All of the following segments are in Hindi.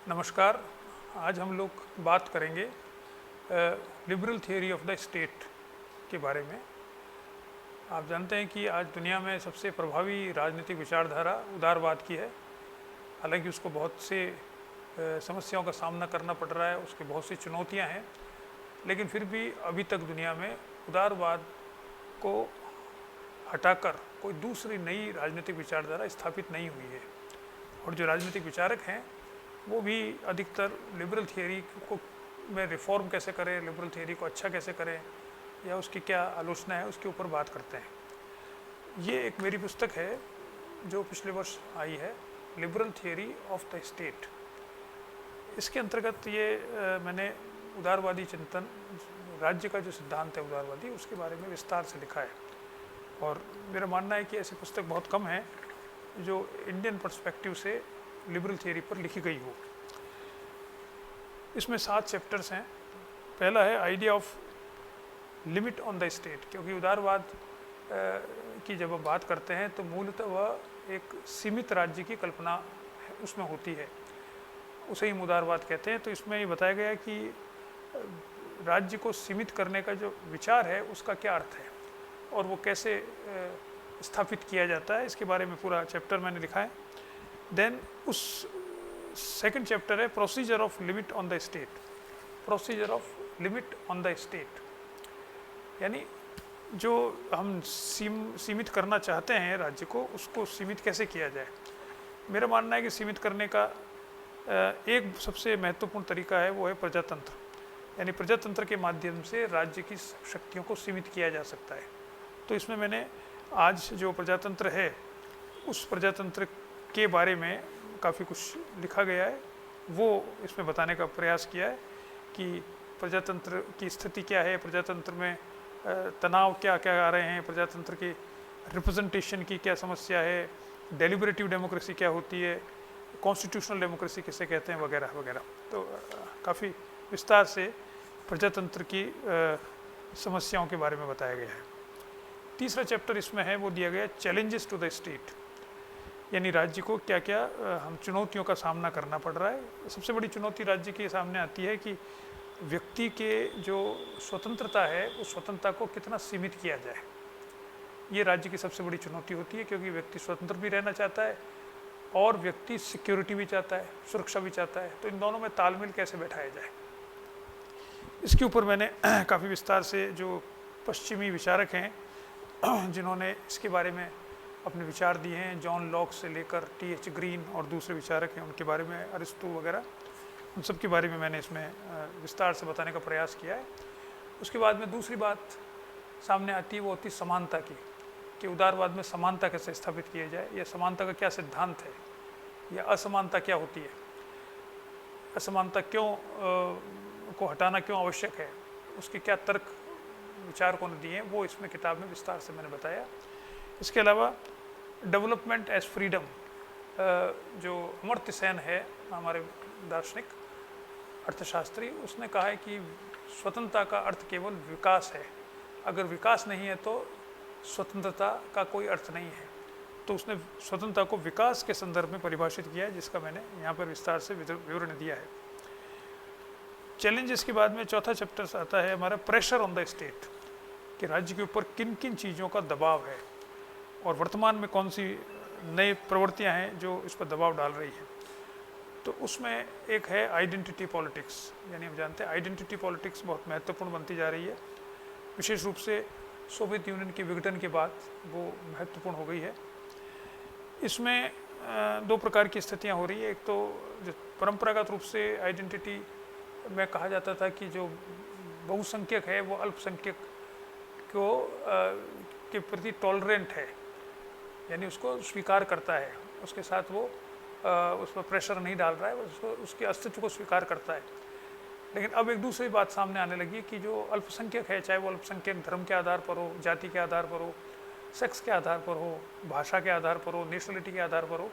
नमस्कार। आज हम लोग बात करेंगे liberal theory of the state के बारे में। आप जानते हैं कि आज दुनिया में सबसे प्रभावी राजनीतिक विचारधारा उदारवाद की है। हालांकि उसको बहुत से समस्याओं का सामना करना पड़ रहा है, उसकी बहुत सी चुनौतियां हैं, लेकिन फिर भी अभी तक दुनिया में उदारवाद को हटाकर कोई दूसरी नई राजनीतिक विचारधारा स्थापित नहीं हुई है। और जो राजनीतिक विचारक हैं वो भी अधिकतर लिबरल थियोरी को में रिफॉर्म कैसे करें, लिबरल थियोरी को अच्छा कैसे करें या उसकी क्या आलोचना है, उसके ऊपर बात करते हैं। ये एक मेरी पुस्तक है जो पिछले वर्ष आई है, liberal theory of the state. इसके अंतर्गत ये मैंने उदारवादी चिंतन, राज्य का जो सिद्धांत है उदारवादी, उसके बारे में विस्तार से लिखा है। और मेरा मानना है कि ऐसी पुस्तक बहुत कम है जो इंडियन पर्सपेक्टिव से लिबरल थियोरी पर लिखी गई हो। इसमें 7 चैप्टर्स हैं। पहला है idea of limit on the state, क्योंकि उदारवाद की जब हम बात करते हैं तो मूलतः वह एक सीमित राज्य की कल्पना उसमें होती है, उसे ही उदारवाद कहते हैं। तो इसमें ये बताया गया कि राज्य को सीमित करने का जो विचार है उसका क्या अर्थ है और वो कैसे स्थापित किया जाता है, इसके बारे में पूरा चैप्टर मैंने लिखा है। देन उस सेकंड चैप्टर है procedure of limit on the state. Procedure of limit on the state यानी जो हम सीमित करना चाहते हैं राज्य को, उसको सीमित कैसे किया जाए। मेरा मानना है कि सीमित करने का एक सबसे महत्वपूर्ण तरीका है, वो है प्रजातंत्र। यानी प्रजातंत्र के माध्यम से राज्य की शक्तियों को सीमित किया जा सकता है। तो इसमें मैंने आज जो प्रजातंत्र है उस प्रजातंत्र के बारे में काफ़ी कुछ लिखा गया है, वो इसमें बताने का प्रयास किया है कि प्रजातंत्र की स्थिति क्या है, प्रजातंत्र में तनाव क्या क्या आ रहे हैं, प्रजातंत्र की रिप्रेजेंटेशन की क्या समस्या है, डेलिबरेटिव डेमोक्रेसी क्या होती है, कॉन्स्टिट्यूशनल डेमोक्रेसी किसे कहते हैं, वगैरह वगैरह। तो काफ़ी विस्तार से प्रजातंत्र की समस्याओं के बारे में बताया गया है। तीसरा चैप्टर इसमें है, वो दिया गया चैलेंजेस टू द स्टेट, यानी राज्य को क्या क्या हम चुनौतियों का सामना करना पड़ रहा है। सबसे बड़ी चुनौती राज्य के सामने आती है कि व्यक्ति के जो स्वतंत्रता है उस स्वतंत्रता को कितना सीमित किया जाए। ये राज्य की सबसे बड़ी चुनौती होती है, क्योंकि व्यक्ति स्वतंत्र भी रहना चाहता है और व्यक्ति सिक्योरिटी भी चाहता है, सुरक्षा भी चाहता है। तो इन दोनों में तालमेल कैसे बैठाया जाए, इसके ऊपर मैंने काफ़ी विस्तार से जो पश्चिमी विचारक हैं जिन्होंने इसके बारे में अपने विचार दिए हैं, जॉन लॉक से लेकर टी.एच. ग्रीन और दूसरे विचारक हैं उनके बारे में, अरिस्टो वगैरह, उन सब के बारे में मैंने इसमें विस्तार से बताने का प्रयास किया है। उसके बाद में दूसरी बात सामने आती है, वो होती है समानता की, कि उदारवाद में समानता कैसे स्थापित किया जाए, या समानता का क्या सिद्धांत है, या असमानता क्या होती है, असमानता क्यों को हटाना क्यों आवश्यक है, उसके क्या तर्क विचारकों ने दिए हैं, वो इसमें किताब में विस्तार से मैंने बताया। इसके अलावा डेवलपमेंट एज फ्रीडम, जो अमर्त्य सेन है हमारे दार्शनिक अर्थशास्त्री, उसने कहा है कि स्वतंत्रता का अर्थ केवल विकास है, अगर विकास नहीं है तो स्वतंत्रता का कोई अर्थ नहीं है। तो उसने स्वतंत्रता को विकास के संदर्भ में परिभाषित किया है, जिसका मैंने यहाँ पर विस्तार से विवरण दिया है। चैलेंजेस के बाद में चौथा चैप्टर आता है हमारा प्रेशर ऑन द स्टेट, कि राज्य के ऊपर किन किन चीज़ों का दबाव है और वर्तमान में कौन सी नई प्रवृत्तियां हैं जो इस पर दबाव डाल रही है। तो उसमें एक है आइडेंटिटी पॉलिटिक्स, यानी हम जानते हैं आइडेंटिटी पॉलिटिक्स बहुत महत्वपूर्ण बनती जा रही है, विशेष रूप से सोवियत यूनियन के विघटन के बाद वो महत्वपूर्ण हो गई है। इसमें 2 प्रकार की स्थितियां हो रही है। एक तो जो परंपरागत रूप से आइडेंटिटी में कहा जाता था कि जो बहुसंख्यक है वो अल्पसंख्यक को के प्रति टॉलरेंट है, यानी उसको स्वीकार करता है, उसके साथ वो उस पर प्रेशर नहीं डाल रहा है, उसको उसके अस्तित्व को स्वीकार करता है। लेकिन अब एक दूसरी बात सामने आने लगी कि जो अल्पसंख्यक है, चाहे वो अल्पसंख्यक धर्म के आधार पर हो, जाति के आधार पर हो, सेक्स के आधार पर हो, भाषा के आधार पर हो, नेशनलिटी के आधार पर हो,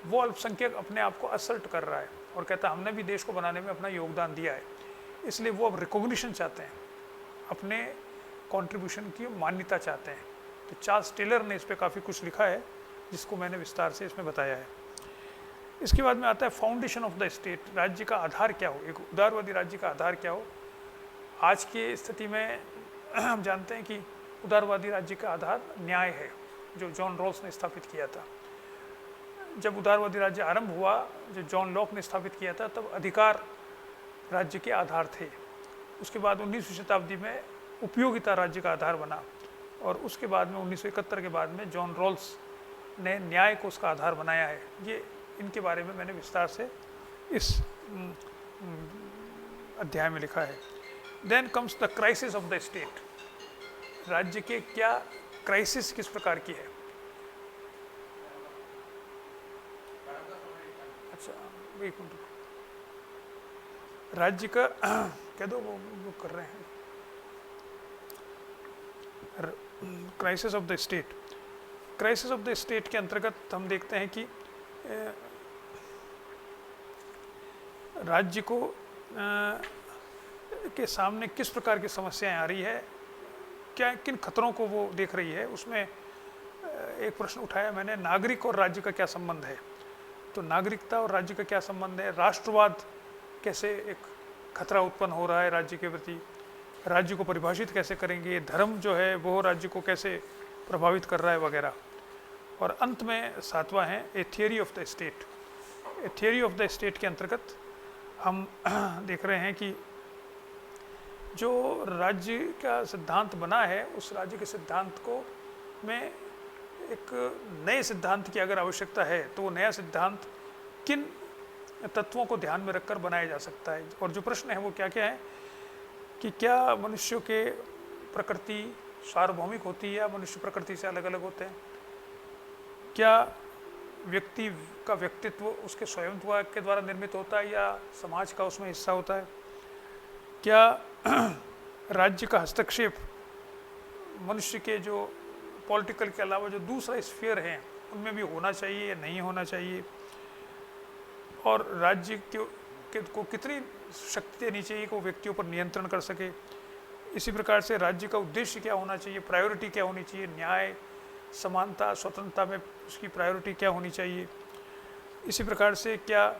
वो अल्पसंख्यक अपने आप को असर्ट कर रहा है और कहता है हमने भी देश को बनाने में अपना योगदान दिया है, इसलिए वो अब रिकॉग्निशन चाहते हैं, अपने कंट्रीब्यूशन की मान्यता चाहते हैं। तो चार्ल्स टेलर ने इस पर काफ़ी कुछ लिखा है, जिसको मैंने विस्तार से इसमें बताया है। इसके बाद में आता है फाउंडेशन ऑफ द स्टेट, राज्य का आधार क्या हो, एक उदारवादी राज्य का आधार क्या हो। आज की स्थिति में हम जानते हैं कि उदारवादी राज्य का आधार न्याय है, जो जॉन रॉल्स ने स्थापित किया था। जब उदारवादी राज्य आरंभ हुआ, जो जॉन लॉक ने स्थापित किया था, तब अधिकार राज्य के आधार थे। उसके बाद 19वीं शताब्दी में उपयोगिता राज्य का आधार बना, और उसके बाद में 1971 के बाद में जॉन रॉल्स ने न्याय को उसका आधार बनाया है। ये इनके बारे में मैंने विस्तार से इस अध्याय में लिखा है। Then comes the crisis of the state, राज्य के क्या क्राइसिस किस प्रकार की है। अच्छा, एक मिनट, राज्य का कह दो, वो कर रहे हैं। Crisis of the state, crisis of the state के अंतर्गत हम देखते हैं कि राज्य को के सामने किस प्रकार की समस्याएं आ रही है, क्या किन खतरों को वो देख रही है। उसमें एक प्रश्न उठाया मैंने, नागरिक और राज्य का क्या संबंध है। तो नागरिकता और राज्य का क्या संबंध है, राष्ट्रवाद कैसे एक खतरा उत्पन्न हो रहा है राज्य के प्रति, राज्य को परिभाषित कैसे करेंगे, धर्म जो है वो राज्य को कैसे प्रभावित कर रहा है वगैरह। और अंत में सातवां है a theory of the state. A theory of the state के अंतर्गत हम देख रहे हैं कि जो राज्य का सिद्धांत बना है, उस राज्य के सिद्धांत को में एक नए सिद्धांत की अगर आवश्यकता है, तो वो नया सिद्धांत किन तत्वों को ध्यान में रखकर बनाया जा सकता है। और जो प्रश्न है वो क्या क्या है कि क्या मनुष्यों के प्रकृति सार्वभौमिक होती है या मनुष्य प्रकृति से अलग अलग होते हैं, क्या व्यक्ति का व्यक्तित्व उसके स्वयंत्व के द्वारा निर्मित होता है या समाज का उसमें हिस्सा होता है, क्या राज्य का हस्तक्षेप मनुष्य के जो पॉलिटिकल के अलावा जो दूसरा स्फीयर है उनमें भी होना चाहिए या नहीं होना चाहिए, और राज्य को कितनी शक्ति देनी चाहिए कि वो व्यक्तियों पर नियंत्रण कर सके। इसी प्रकार से राज्य का उद्देश्य क्या होना चाहिए, प्रायोरिटी क्या होनी चाहिए, न्याय, समानता, स्वतंत्रता में उसकी प्रायोरिटी क्या होनी चाहिए। इसी प्रकार से क्या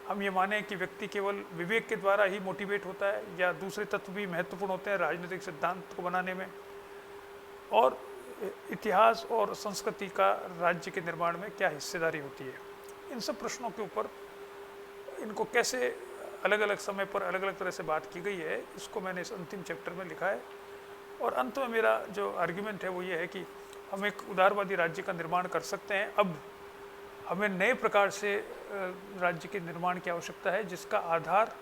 हम ये माने कि व्यक्ति केवल विवेक के द्वारा ही मोटिवेट होता है या दूसरे तत्व भी महत्वपूर्ण होते हैं राजनीतिक सिद्धांत को बनाने में, और इतिहास और संस्कृति का राज्य के निर्माण में क्या हिस्सेदारी होती है। इन सब प्रश्नों के ऊपर इनको कैसे अलग अलग समय पर अलग अलग तरह से बात की गई है, इसको मैंने इस अंतिम चैप्टर में लिखा है। और अंत में मेरा जो आर्ग्यूमेंट है वो ये है कि हम एक उदारवादी राज्य का निर्माण कर सकते हैं। अब हमें नए प्रकार से राज्य के निर्माण की आवश्यकता है, जिसका आधार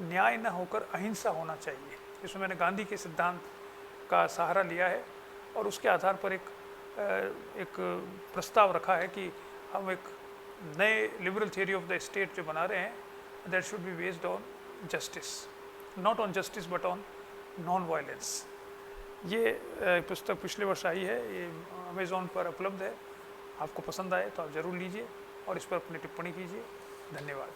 न्याय न होकर अहिंसा होना चाहिए। इसमें मैंने गांधी के सिद्धांत का सहारा लिया है और उसके आधार पर एक प्रस्ताव रखा है कि हम एक नए liberal theory of the state जो बना रहे हैं, that should be based on justice, not on justice but on non violence. ये पुस्तक पिछले वर्ष आई है, ये अमेज़ॉन पर उपलब्ध है। आपको पसंद आए तो आप ज़रूर लीजिए और इस पर अपनी टिप्पणी कीजिए। धन्यवाद।